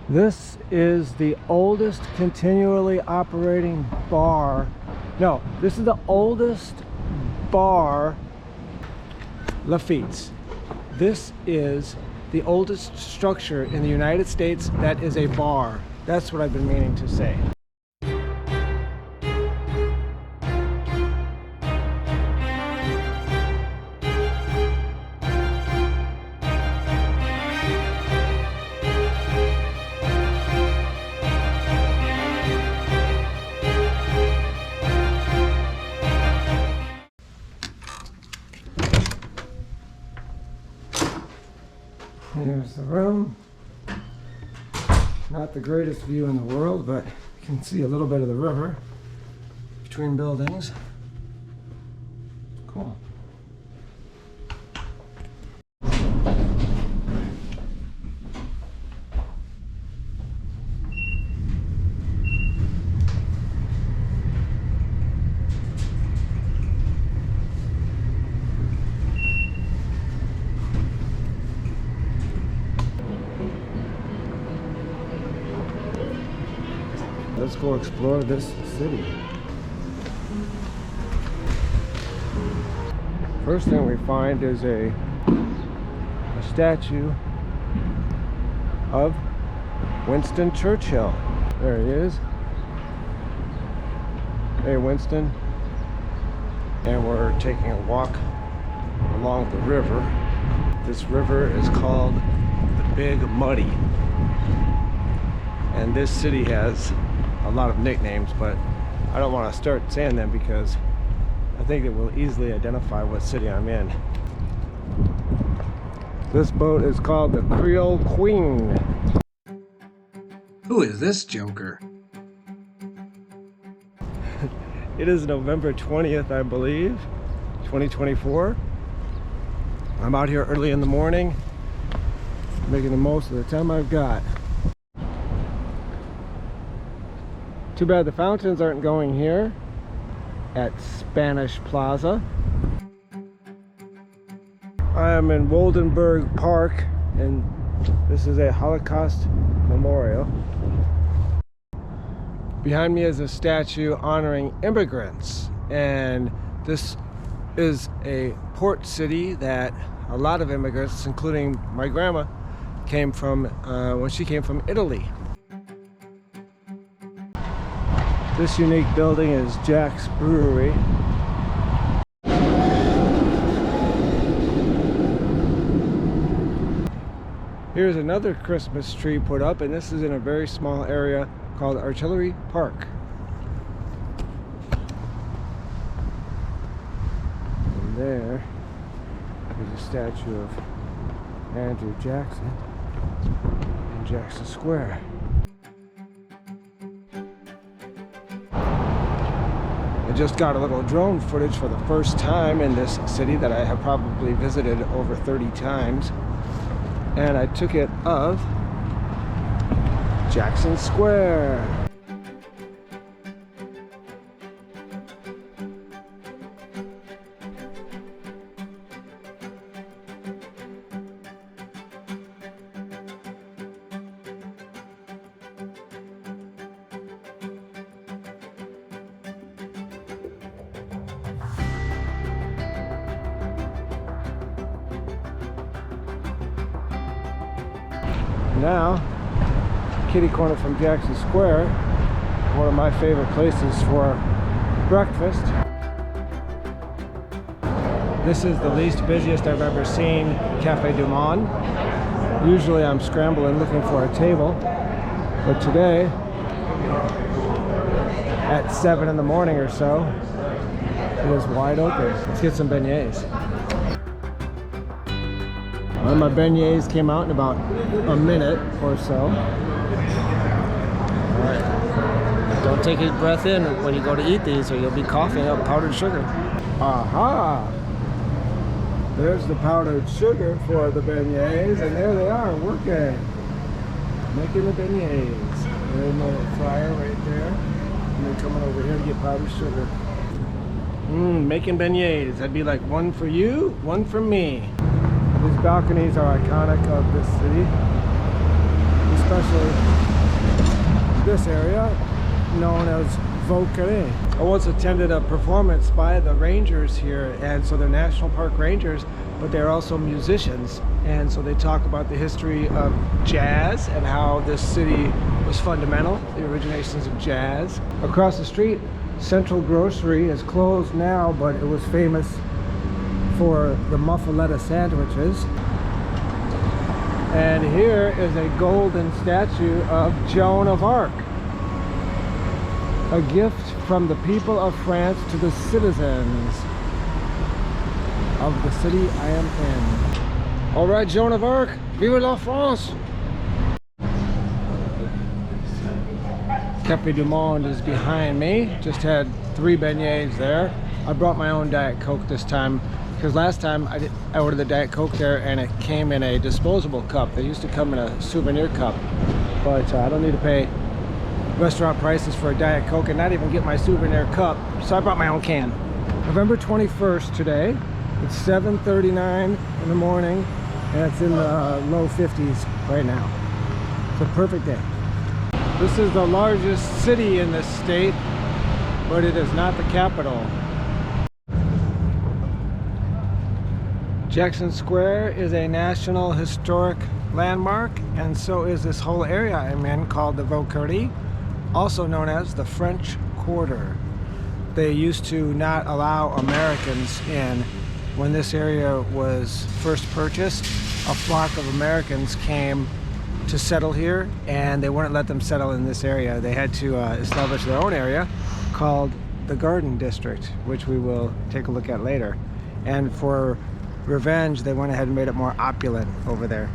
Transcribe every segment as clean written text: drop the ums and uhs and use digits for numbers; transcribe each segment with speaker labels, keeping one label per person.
Speaker 1: This is the oldest continually operating bar. No, this is the oldest bar, Lafitte's. This is the oldest structure in the United States that is a bar. That's what I've been meaning to say. Here's the room. Not the greatest view in the world, but you can see a little bit of the river between buildings. Cool. Let's go explore this city. First thing we find is a statue of Winston Churchill. There he is. Hey, Winston. And we're taking a walk along the river. This river is called the Big Muddy. And this city has a lot of nicknames, but I don't want to start saying them because I think it will easily identify what city I'm in. This boat is called the Creole Queen. Who is this joker? It is November 20th, I believe, 2024. I'm out here early in the morning, making the most of the time I've got. Too bad the fountains aren't going here at Spanish Plaza. I am in Woldenberg Park, and this is a Holocaust memorial. Behind me is a statue honoring immigrants, and this is a port city that a lot of immigrants, including my grandma, came from when she came from Italy. This unique building is Jack's Brewery. Here's another Christmas tree put up, and this is in a very small area called Artillery Park. And there is a statue of Andrew Jackson in Jackson Square. I just got a little drone footage for the first time in this city that I have probably visited over 30 times. And I took it of Jackson Square. Now, kitty corner from Jackson Square, one of my favorite places for breakfast. This is the least busiest I've ever seen Cafe Du Monde. Usually I'm scrambling looking for a table, but today at 7 in the morning or so, it is wide open. Let's get some beignets. Well, my beignets came out in about a minute or so. All right. Don't take a breath in when you go to eat these or you'll be coughing up powdered sugar. Aha! There's the powdered sugar for the beignets, and there they are working. Making the beignets. There's my little fryer right there. And they're coming over here to get powdered sugar. Making beignets. That'd be like one for you, one for me. These balconies are iconic of this city. These especially this area known as Vauquerie. I once attended a performance by the rangers here, and so they're national park rangers, but they're also musicians, and so they talk about the history of jazz and how this city was fundamental, the originations of jazz. Across the street, Central Grocery is closed now, but it was famous for the muffaletta sandwiches. And here is a golden statue of Joan of Arc, a gift from the people of France to the citizens of the city I am in. All right, Joan of Arc, vive la France! Café du Monde is behind me. Just had 3 beignets there. I brought my own Diet Coke this time, because last time I ordered the Diet Coke there and it came in a disposable cup. They used to come in a souvenir cup, but I don't need to pay restaurant prices for a Diet Coke and not even get my souvenir cup, so I brought my own can. November 21st today. It's 7:39 in the morning and it's in the low 50s right now. It's a perfect day. This is the largest city in this state, but it is not the capital. Jackson Square is a National Historic Landmark, and so is this whole area I'm in called the Vauquerie, also known as the French Quarter. They used to not allow Americans in. When this area was first purchased, a flock of Americans came to settle here, and they wouldn't let them settle in this area. They had to establish their own area called the Garden District, which we will take a look at later. And for revenge, they went ahead and made it more opulent over there.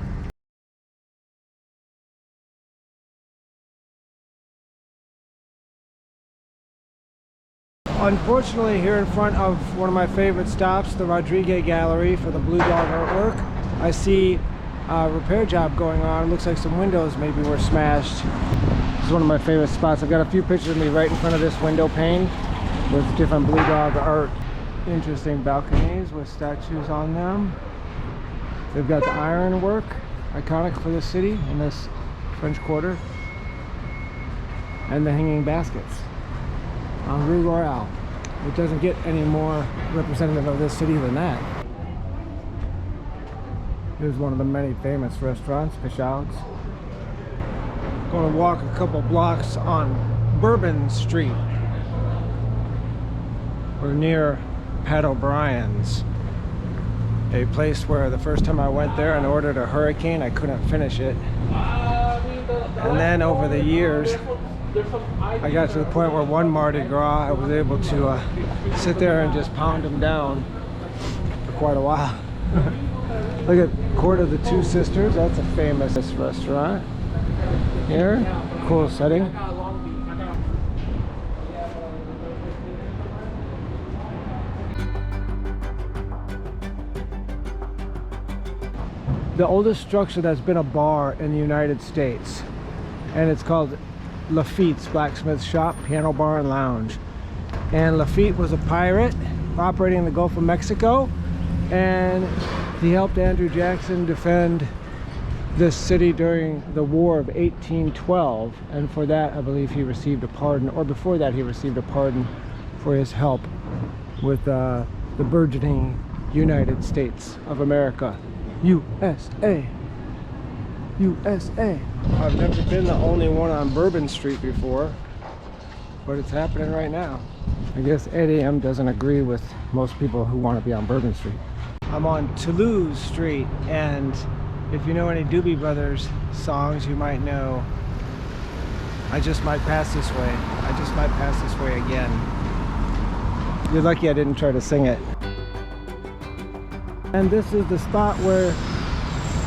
Speaker 1: Unfortunately, here in front of one of my favorite stops, the Rodriguez Gallery for the Blue Dog artwork, I see a repair job going on. It looks like some windows maybe were smashed. This is one of my favorite spots. I've got a few pictures of me right in front of this window pane with different Blue Dog art. Interesting balconies with statues on them. They've got the ironwork, iconic for the city in this French Quarter, and the hanging baskets on Rue Royale. It doesn't get any more representative of this city than that. Here's one of the many famous restaurants, Picard's. Going to walk a couple blocks on Bourbon Street. We're near Pat O'Brien's, a place where the first time I went there and ordered a hurricane, I couldn't finish it. And then over the years, I got to the point where one Mardi Gras, I was able to sit there and just pound them down for quite a while. Look at Court of the Two Sisters. That's a famous restaurant here. Cool setting. The oldest structure that's been a bar in the United States, and it's called Lafitte's Blacksmith Shop, Piano Bar and Lounge. And Lafitte was a pirate operating in the Gulf of Mexico, and he helped Andrew Jackson defend this city during the War of 1812, and for that I believe he received a pardon, or before that he received a pardon for his help with the burgeoning United States of America. USA. USA. I've never been the only one on Bourbon Street before, but it's happening right now. I guess 8 a.m. doesn't agree with most people who want to be on Bourbon Street. I'm on Toulouse Street, and if you know any Doobie Brothers songs, you might know I Just Might Pass This Way. I Just Might Pass This Way Again. You're lucky I didn't try to sing it. And this is the spot where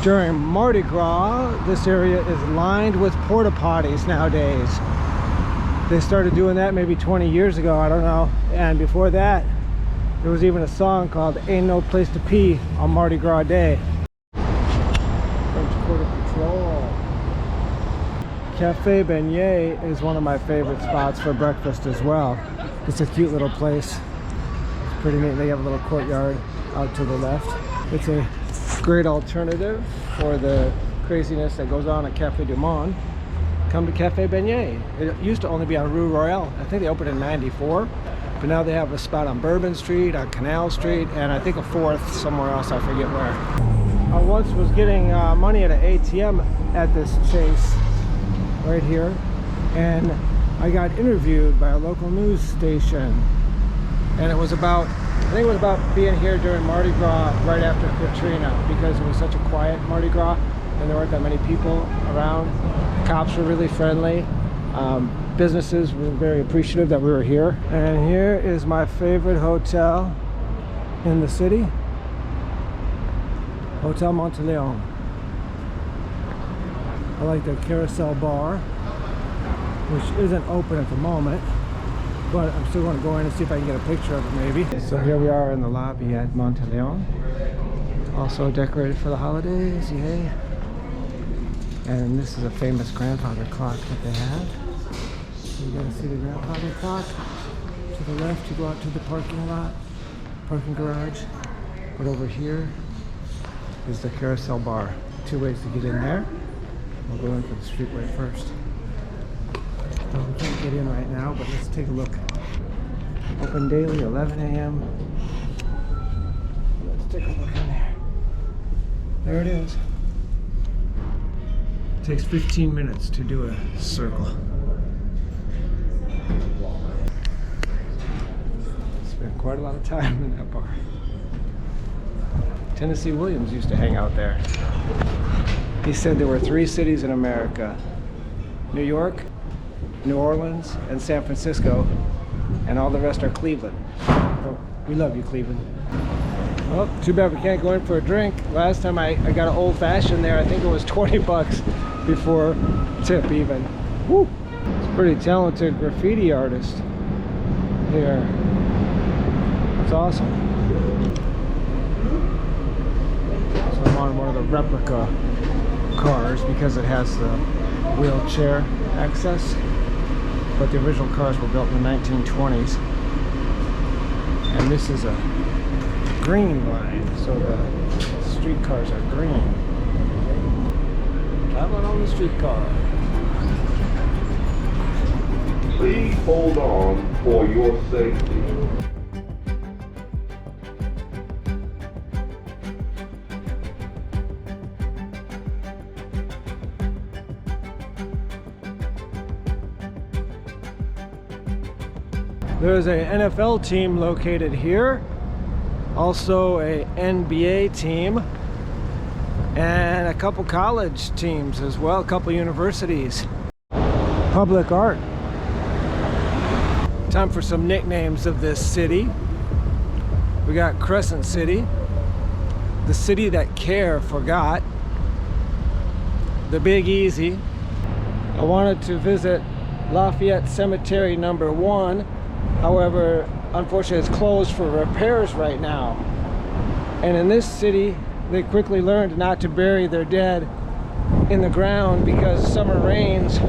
Speaker 1: during Mardi Gras, this area is lined with porta potties nowadays. They started doing that maybe 20 years ago, I don't know. And before that, there was even a song called Ain't No Place to Pee on Mardi Gras Day. French Quarter Patrol. Cafe Beignet is one of my favorite spots for breakfast as well. It's a cute little place. It's pretty neat. They have a little courtyard out to the left. It's a great alternative for the craziness that goes on at Café du Monde. come to Cafe Beignet. It used to only be on Rue Royale. I think they opened in '94, but now they have a spot on Bourbon Street, on Canal Street, and I think a fourth somewhere else, I forget where. I once was getting money at an ATM at this Chase right here, and I got interviewed by a local news station, and it was about, I think it was about being here during Mardi Gras right after Katrina, because it was such a quiet Mardi Gras and there weren't that many people around. Cops were really friendly. Businesses were very appreciative that we were here. And here is my favorite hotel in the city, Hotel Monteleone. I like the Carousel Bar, which isn't open at the moment, but I'm still going to go in and see if I can get a picture of it maybe. So here we are in the lobby at Monteleone. Also decorated for the holidays, yay. And this is a famous grandfather clock that they have. So you gotta see the grandfather clock. To the left you go out to the parking lot, parking garage. But over here is the Carousel Bar. 2 ways to get in there. We'll go in for the streetway first. Well, we can't get in right now, but let's take a look. Open daily, 11 a.m. Let's take a look in there. There it is. It takes 15 minutes to do a circle. Spent quite a lot of time in that bar. Tennessee Williams used to hang out there. He said there were 3 cities in America: New York, New Orleans, and San Francisco, and all the rest are Cleveland. So we love you, Cleveland. Well, too bad we can't go in for a drink. Last time I got an old-fashioned there, I think it was 20 bucks before tip even. Woo! It's a pretty talented graffiti artist here. That's awesome. So I'm on one of the replica cars because it has the wheelchair access. But the original cars were built in the 1920s. And this is a green line, so the street cars are green. Traveling on the streetcar.
Speaker 2: Please hold on for your safety.
Speaker 1: There's a NFL team located here, also a NBA team, and a couple college teams as well, a couple universities. Public art. Time for some nicknames of this city. We got Crescent City, the city that Care forgot, the Big Easy. I wanted to visit Lafayette Cemetery number 1. However, unfortunately it's closed for repairs right now. And in this city, they quickly learned not to bury their dead in the ground because summer rains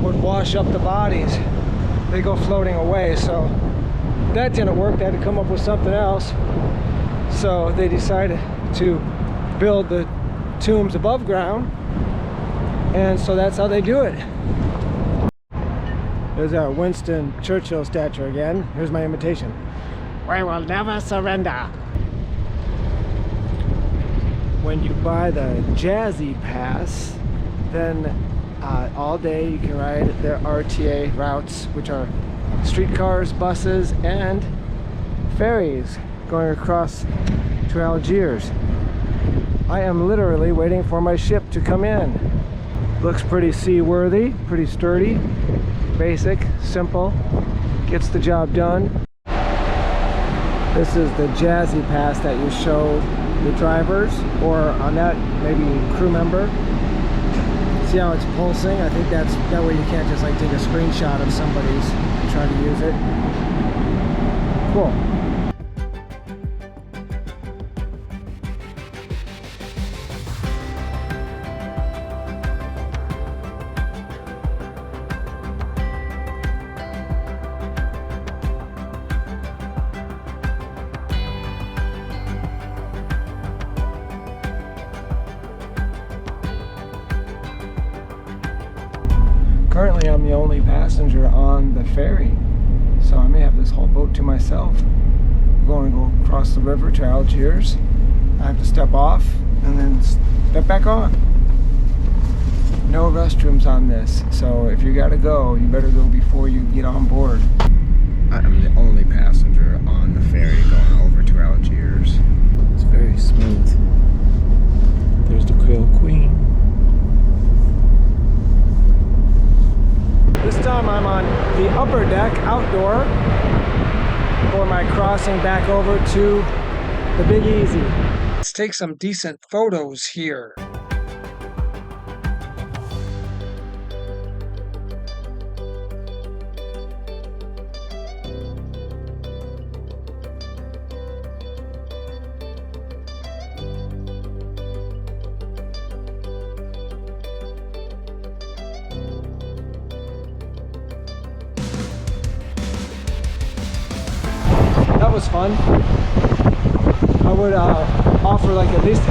Speaker 1: would wash up the bodies. They go floating away. So that didn't work. They had to come up with something else. So they decided to build the tombs above ground. And so that's how they do it. There's our Winston Churchill statue again. Here's my imitation. We will never surrender. When you buy the Jazzy Pass, then all day you can ride their RTA routes, which are streetcars, buses, and ferries going across to Algiers. I am literally waiting for my ship to come in. Looks pretty seaworthy, pretty sturdy. Basic, simple, gets the job done. This is the Jazzy Pass that you show the drivers, or on that maybe crew member. See how it's pulsing? I think that way you can't just like take a screenshot of somebody's and try to use it. Cool. Currently, I'm the only passenger on the ferry, so I may have this whole boat to myself. I'm going to go across the river to Algiers. I have to step off and then step back on. No restrooms on this, so if you gotta go, you better go before you get on board. I am the only passenger on the ferry going over to Algiers. It's very smooth. There's the Creole Queen. This time I'm on the upper deck, outdoor, for my crossing back over to the Big Easy. Let's take some decent photos here. That was fun. I would offer like at least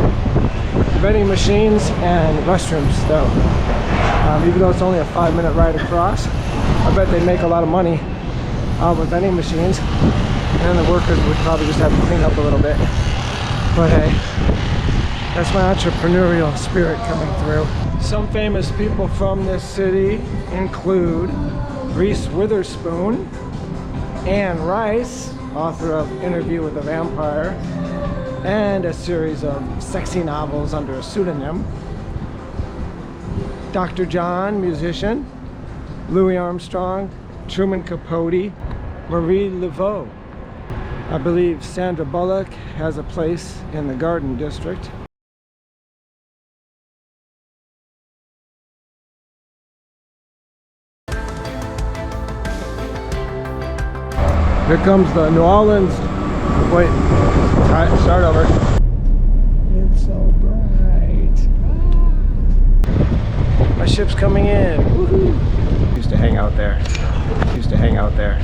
Speaker 1: vending machines and restrooms though. Even though it's only a 5-minute ride across, I bet they'd make a lot of money with vending machines, and the workers would probably just have to clean up a little bit. But hey, that's my entrepreneurial spirit coming through. Some famous people from this city include Reese Witherspoon, Anne Rice, author of Interview with a Vampire, and a series of sexy novels under a pseudonym. Dr. John, musician, Louis Armstrong, Truman Capote, Marie Laveau. I believe Sandra Bullock has a place in the Garden District. Here comes the New Orleans. Wait, alright, start over. It's so bright. My ship's coming in. Woohoo! Used to hang out there. Used to hang out there.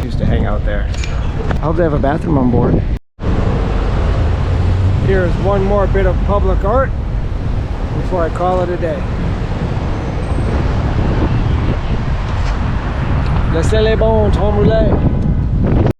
Speaker 1: Used to hang out there. I hope they have a bathroom on board. Here's one more bit of public art before I call it a day. Laissez les bons, temps roulé.